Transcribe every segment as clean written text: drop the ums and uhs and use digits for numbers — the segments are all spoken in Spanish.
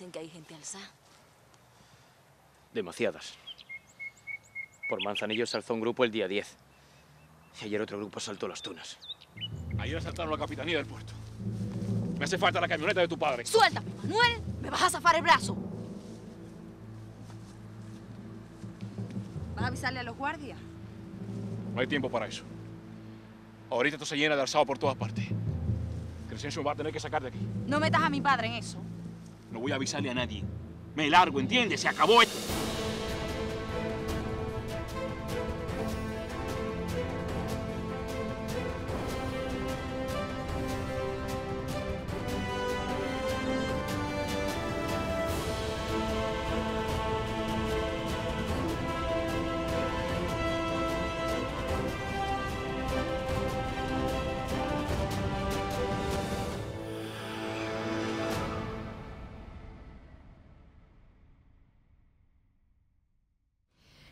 dicen que hay gente alzada. Demasiadas. Por Manzanillo se alzó un grupo el día 10. Y ayer otro grupo saltó las tunas. Ayer asaltaron la capitanía del puerto. Me hace falta la camioneta de tu padre. ¡Suéltame, Manuel! ¡Me vas a zafar el brazo! ¿Vas a avisarle a los guardias? No hay tiempo para eso. Ahorita esto se llena de alzado por todas partes. Crescencio me va a tener que sacar de aquí. No metas a mi padre en eso. No voy a avisarle a nadie. Me largo, ¿entiendes? Se acabó.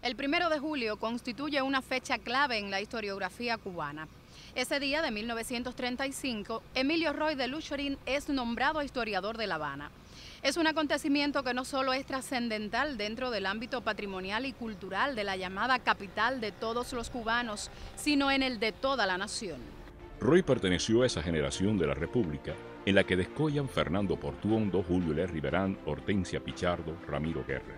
El 1 de julio constituye una fecha clave en la historiografía cubana. Ese día de 1935, Emilio Roy de Lucherín es nombrado historiador de La Habana. Es un acontecimiento que no solo es trascendental dentro del ámbito patrimonial y cultural de la llamada capital de todos los cubanos, sino en el de toda la nación. Roy perteneció a esa generación de la República en la que descollan Fernando Portuondo, Julio L. Riverán, Hortensia Pichardo, Ramiro Guerra.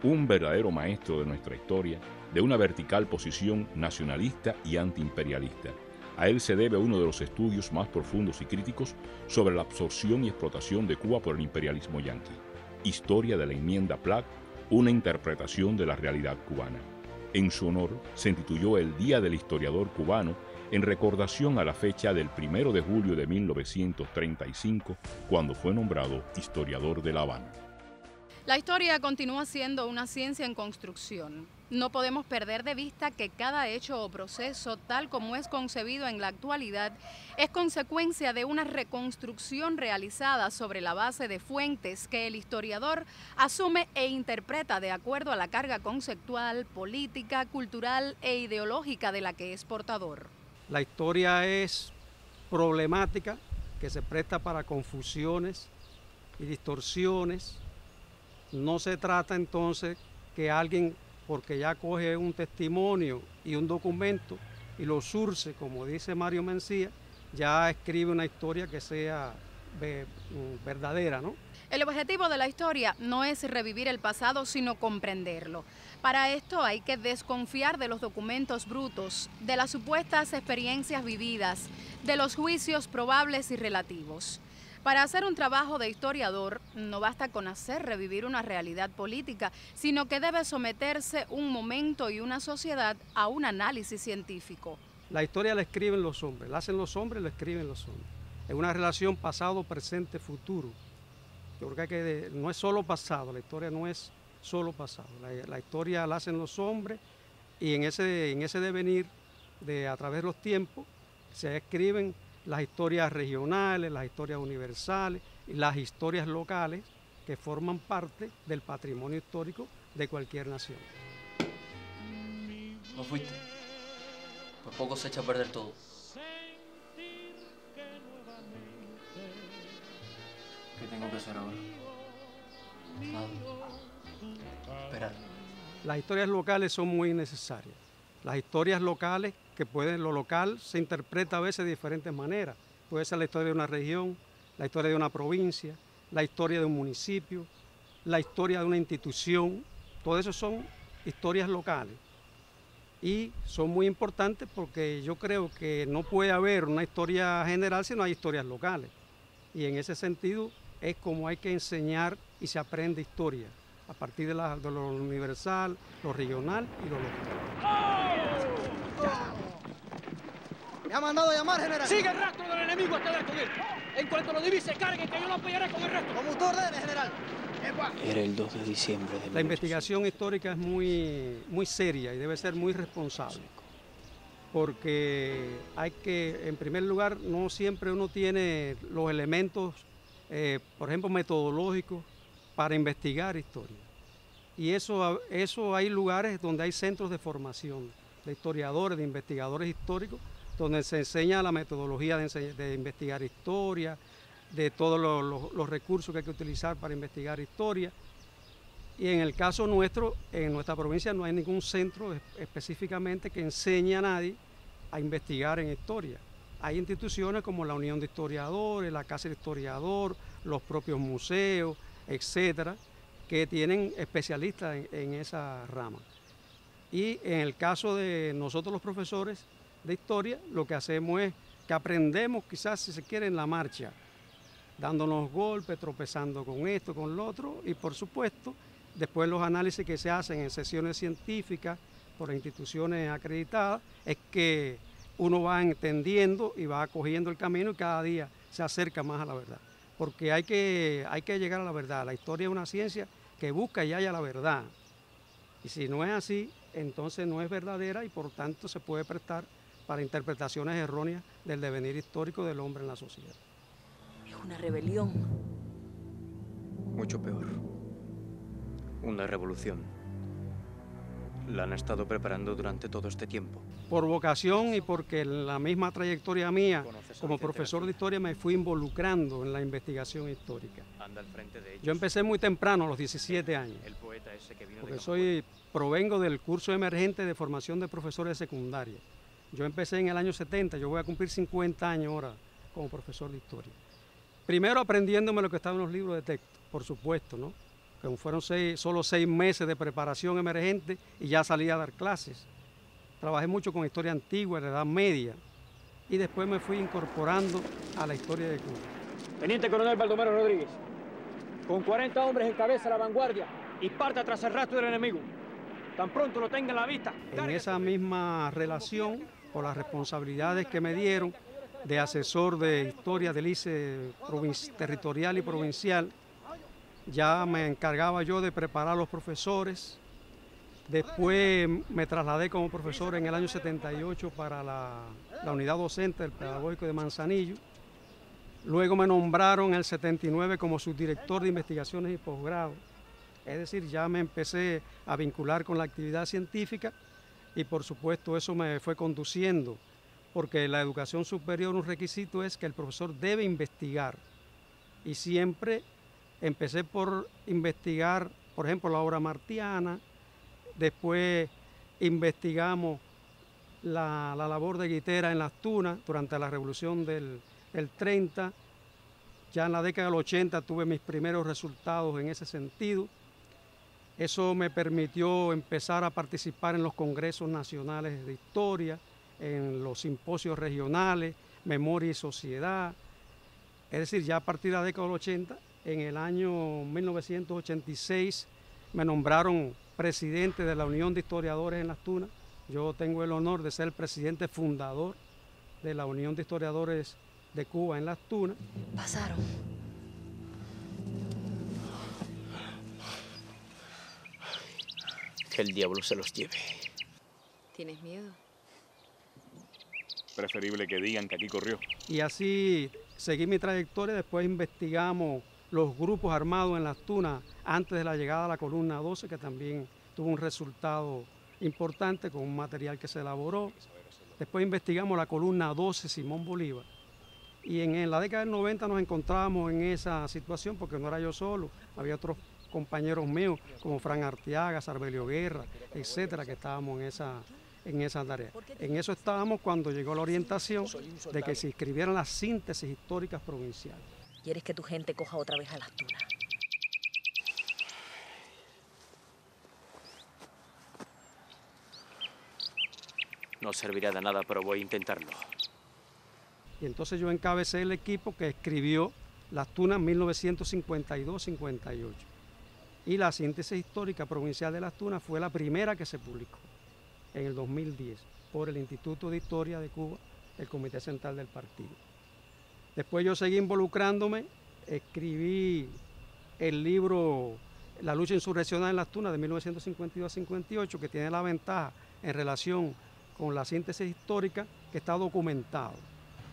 Un verdadero maestro de nuestra historia, de una vertical posición nacionalista y antiimperialista. A él se debe uno de los estudios más profundos y críticos sobre la absorción y explotación de Cuba por el imperialismo yanqui. Historia de la enmienda Platt, una interpretación de la realidad cubana. En su honor se instituyó el Día del Historiador Cubano en recordación a la fecha del 1 de julio de 1935, cuando fue nombrado historiador de La Habana. La historia continúa siendo una ciencia en construcción. No podemos perder de vista que cada hecho o proceso, tal como es concebido en la actualidad, es consecuencia de una reconstrucción realizada sobre la base de fuentes que el historiador asume e interpreta de acuerdo a la carga conceptual, política, cultural e ideológica de la que es portador. La historia es problemática, que se presta para confusiones y distorsiones. No se trata entonces que alguien, porque ya coge un testimonio y un documento y lo surce, como dice Mario Mencía, ya escribe una historia que sea verdadera, ¿no? El objetivo de la historia no es revivir el pasado, sino comprenderlo. Para esto hay que desconfiar de los documentos brutos, de las supuestas experiencias vividas, de los juicios probables y relativos. Para hacer un trabajo de historiador no basta con hacer revivir una realidad política, sino que debe someterse un momento y una sociedad a un análisis científico. La historia la escriben los hombres, la hacen los hombres, la escriben los hombres. Es una relación pasado, presente, futuro. Yo creo que no es solo pasado, la historia no es solo pasado. La historia la hacen los hombres y en ese devenir a través de los tiempos se escriben las historias regionales, las historias universales y las historias locales que forman parte del patrimonio histórico de cualquier nación. ¿No fuiste? Por poco se echa a perder todo. ¿Qué tengo que hacer ahora? Nada. Esperar. Las historias locales son muy necesarias. Las historias locales lo local se interpreta a veces de diferentes maneras. Puede ser la historia de una región, la historia de una provincia, la historia de un municipio, la historia de una institución. Todo eso son historias locales y son muy importantes porque yo creo que no puede haber una historia general si no hay historias locales. Y en ese sentido es como hay que enseñar y se aprende historia a partir de lo universal, lo regional y lo local. Me ha mandado a llamar, general. Sigue el rastro del enemigo hasta dar con él. En cuanto lo divise, carguen que yo lo apoyaré con el resto. Como usted ordene, general. Era el 2 de diciembre de La investigación histórica es muy seria y debe ser muy responsable. Porque hay que, en primer lugar, no siempre uno tiene los elementos, por ejemplo, metodológicos para investigar historia. Y eso hay lugares donde hay centros de formación de historiadores, de investigadores históricos, donde se enseña la metodología de investigar historia, de todos los recursos que hay que utilizar para investigar historia. Y en el caso nuestro, en nuestra provincia no hay ningún centro específicamente que enseñe a nadie a investigar en historia. Hay instituciones como la Unión de Historiadores, la Casa del Historiador, los propios museos, etcétera, que tienen especialistas en esa rama. Y en el caso de nosotros los profesores de historia, lo que hacemos es que aprendemos, quizás si se quiere, en la marcha, dándonos golpes, tropezando con esto, con lo otro, y por supuesto, después los análisis que se hacen en sesiones científicas por instituciones acreditadas, es que uno va entendiendo y va cogiendo el camino y cada día se acerca más a la verdad. Porque hay que llegar a la verdad. La historia es una ciencia que busca y halla la verdad. Y si no es así, entonces no es verdadera y por tanto se puede prestar para interpretaciones erróneas del devenir histórico del hombre en la sociedad. Es una rebelión. Mucho peor. Una revolución. La han estado preparando durante todo este tiempo. Por vocación y porque en la misma trayectoria mía como profesor de historia me fui involucrando en la investigación histórica. Anda al frente de ellos. Yo empecé muy temprano, a los 17 años, El poeta ese que vino porque provengo del curso emergente de formación de profesores de secundaria. Yo empecé en el año 70, yo voy a cumplir 50 años ahora como profesor de historia. Primero aprendiéndome lo que estaba en los libros de texto, por supuesto, ¿no? Que fueron solo 6 meses de preparación emergente y ya salí a dar clases. Trabajé mucho con historia antigua, de la Edad Media, y después me fui incorporando a la historia de Cuba. Teniente Coronel Baldomero Rodríguez, con 40 hombres en cabeza a la vanguardia y parta tras el rastro del enemigo. Tan pronto lo tenga en la vista. En esa misma relación, por las responsabilidades que me dieron de asesor de historia del ICE territorial y provincial, ya me encargaba yo de preparar a los profesores. Después me trasladé como profesor en el año 78 para la unidad docente del Pedagógico de Manzanillo. Luego me nombraron en el 79 como subdirector de investigaciones y posgrado. Es decir, ya me empecé a vincular con la actividad científica y por supuesto eso me fue conduciendo, porque la educación superior un requisito es que el profesor debe investigar. Y siempre empecé por investigar, por ejemplo, la obra martiana. Después investigamos la labor de Guitera en Las Tunas durante la Revolución del 30. Ya en la década del 80 tuve mis primeros resultados en ese sentido. Eso me permitió empezar a participar en los congresos nacionales de historia, en los simposios regionales, Memoria y Sociedad. Es decir, ya a partir de la década del 80, en el año 1986, me nombraron presidente de la Unión de Historiadores en Las Tunas. Yo tengo el honor de ser el presidente fundador de la Unión de Historiadores de Cuba en Las Tunas. Pasaron. Que el diablo se los lleve. ¿Tienes miedo? Preferible que digan que aquí corrió. Y así seguí mi trayectoria. Después investigamos los grupos armados en Las Tunas antes de la llegada a la columna 12, que también tuvo un resultado importante con un material que se elaboró. Después investigamos la columna 12, Simón Bolívar. Y en la década del 90 nos encontrábamos en esa situación, porque no era yo solo, había otros compañeros míos como Fran Arteaga, Sarbelio Guerra, etcétera, que estábamos en esa tarea. En eso estábamos cuando llegó la orientación de que se escribieran las síntesis históricas provinciales. ¿Quieres que tu gente coja otra vez a Las Tunas? No servirá de nada, pero voy a intentarlo. Y entonces yo encabecé el equipo que escribió Las Tunas 1952-58. Y la síntesis histórica provincial de Las Tunas fue la primera que se publicó en el 2010 por el Instituto de Historia de Cuba, el Comité Central del Partido. Después yo seguí involucrándome, escribí el libro La lucha insurreccional en Las Tunas de 1952-58, que tiene la ventaja en relación con la síntesis histórica que está documentado.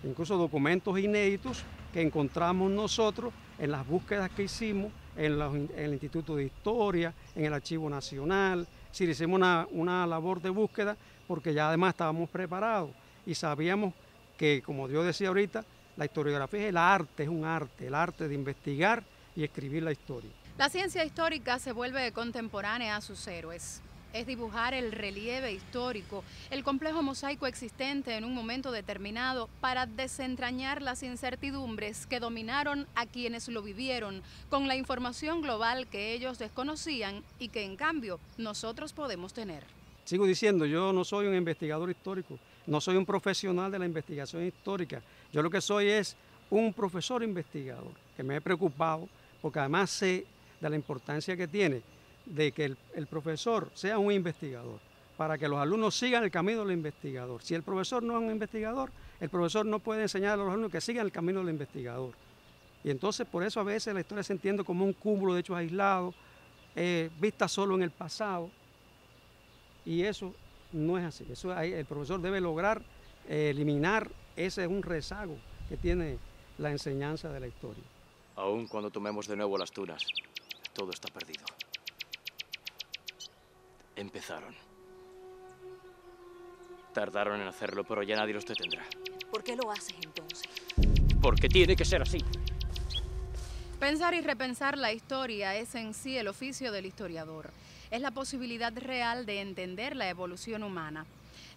Incluso documentos inéditos que encontramos nosotros en las búsquedas que hicimos en el Instituto de Historia, en el Archivo Nacional. Sí, hicimos una labor de búsqueda porque ya además estábamos preparados y sabíamos que, como yo decía ahorita, La historiografía es el arte, es un arte, el arte de investigar y escribir la historia. La ciencia histórica se vuelve contemporánea a sus héroes. Es dibujar el relieve histórico, el complejo mosaico existente en un momento determinado para desentrañar las incertidumbres que dominaron a quienes lo vivieron con la información global que ellos desconocían y que en cambio nosotros podemos tener. Sigo diciendo, yo no soy un investigador histórico, no soy un profesional de la investigación histórica. Yo lo que soy es un profesor investigador, que me he preocupado porque además sé de la importancia que tiene de que el profesor sea un investigador, para que los alumnos sigan el camino del investigador. Si el profesor no es un investigador, el profesor no puede enseñar a los alumnos que sigan el camino del investigador. Y entonces por eso a veces la historia se entiende como un cúmulo de hechos aislados, vista solo en el pasado, y eso no es así. Eso el profesor debe lograr eliminar ese es un rezago que tiene la enseñanza de la historia. Aún cuando tomemos de nuevo las tunas, todo está perdido. Empezaron. Tardaron en hacerlo, pero ya nadie los detendrá. ¿Por qué lo haces entonces? Porque tiene que ser así. Pensar y repensar la historia es en sí el oficio del historiador. Es la posibilidad real de entender la evolución humana.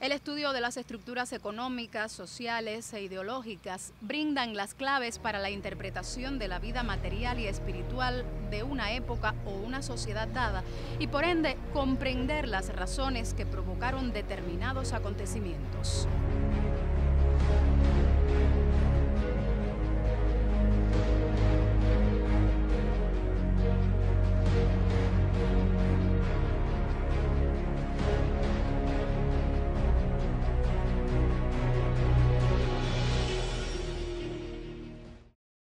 El estudio de las estructuras económicas, sociales e ideológicas brindan las claves para la interpretación de la vida material y espiritual de una época o una sociedad dada y por ende comprender las razones que provocaron determinados acontecimientos.